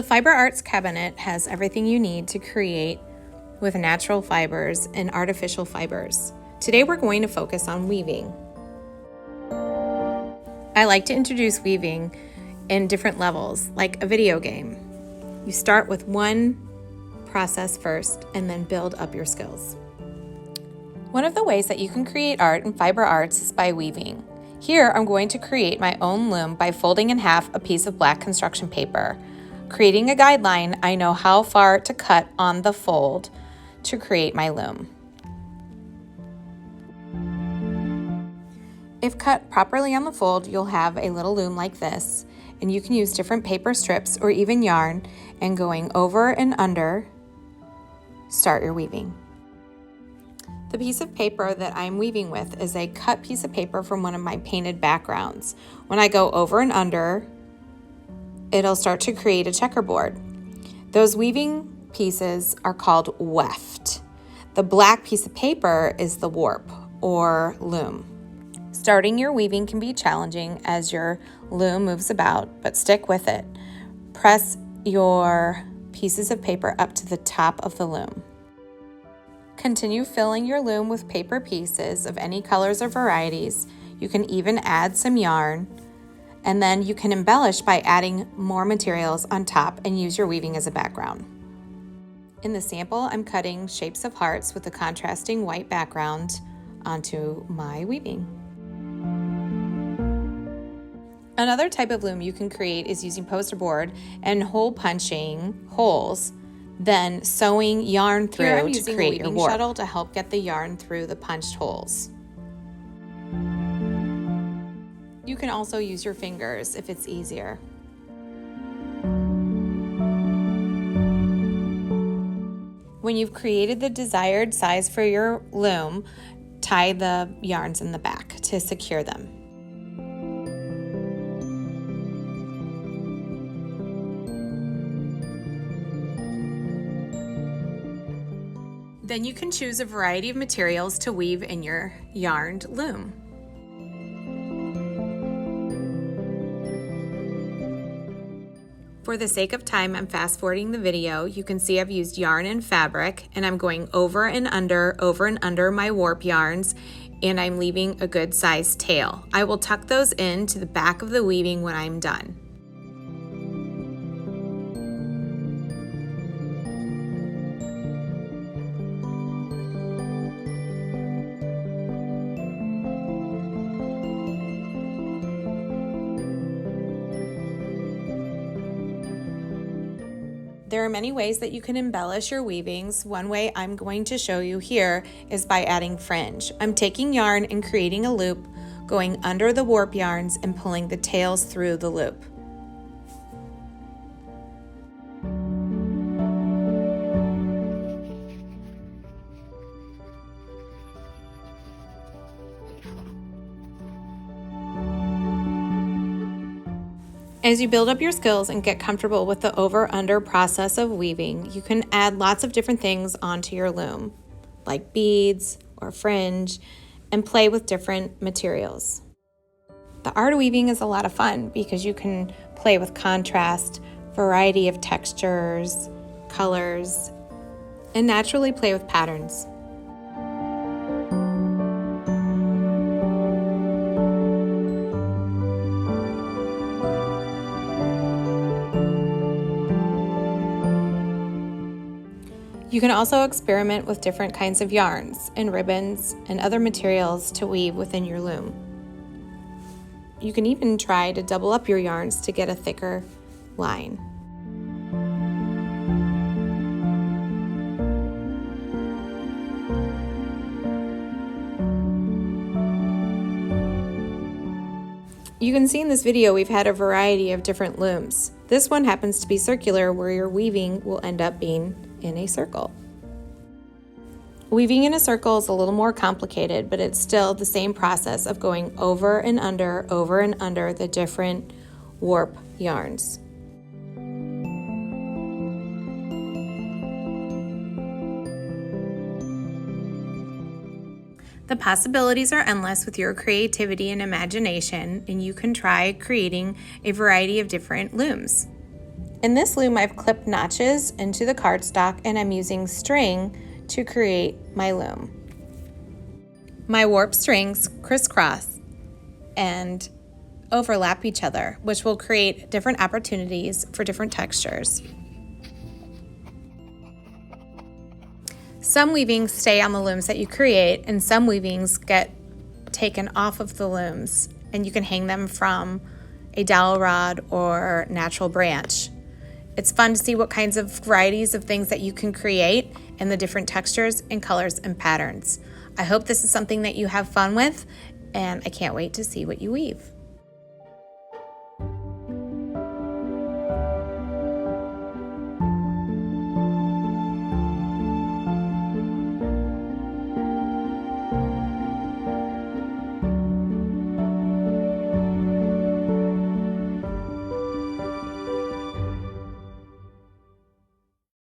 The Fiber Arts cabinet has everything you need to create with natural fibers and artificial fibers. Today we're going to focus on weaving. I like to introduce weaving in different levels, like a video game. You start with one process first and then build up your skills. One of the ways that you can create art in Fiber Arts is by weaving. Here I'm going to create my own loom by folding in half a piece of black construction paper. Creating a guideline, I know how far to cut on the fold to create my loom. If cut properly on the fold, you'll have a little loom like this, and you can use different paper strips or even yarn, and going over and under, start your weaving. The piece of paper that I'm weaving with is a cut piece of paper from one of my painted backgrounds. When I go over and under, it'll start to create a checkerboard. Those weaving pieces are called weft. The black piece of paper is the warp or loom. Starting your weaving can be challenging as your loom moves about, but stick with it. Press your pieces of paper up to the top of the loom. Continue filling your loom with paper pieces of any colors or varieties. You can even add some yarn, and then you can embellish by adding more materials on top and use your weaving as a background. In the sample, I'm cutting shapes of hearts with a contrasting white background onto my weaving. Another type of loom you can create is using poster board and hole punching holes, then sewing yarn through to create your warp. Shuttle to help get the yarn through the punched holes. You can also use your fingers if it's easier. When you've created the desired size for your loom, tie the yarns in the back to secure them. Then you can choose a variety of materials to weave in your yarned loom. For the sake of time, I'm fast forwarding the video. You can see I've used yarn and fabric, and I'm going over and under my warp yarns, and I'm leaving a good sized tail. I will tuck those into the back of the weaving when I'm done. There are many ways that you can embellish your weavings. One way I'm going to show you here is by adding fringe. I'm taking yarn and creating a loop, going under the warp yarns and pulling the tails through the loop. As you build up your skills and get comfortable with the over-under process of weaving, you can add lots of different things onto your loom, like beads or fringe, and play with different materials. The art of weaving is a lot of fun because you can play with contrast, variety of textures, colors, and naturally play with patterns. You can also experiment with different kinds of yarns and ribbons and other materials to weave within your loom. You can even try to double up your yarns to get a thicker line. You can see in this video we've had a variety of different looms. This one happens to be circular, where your weaving will end up being in a circle. Weaving in a circle is a little more complicated, but it's still the same process of going over and under the different warp yarns. The possibilities are endless with your creativity and imagination, and you can try creating a variety of different looms. In this loom, I've clipped notches into the cardstock and I'm using string to create my loom. My warp strings crisscross and overlap each other, which will create different opportunities for different textures. Some weavings stay on the looms that you create, and some weavings get taken off of the looms, and you can hang them from a dowel rod or natural branch. It's fun to see what kinds of varieties of things that you can create and the different textures and colors and patterns. I hope this is something that you have fun with, and I can't wait to see what you weave.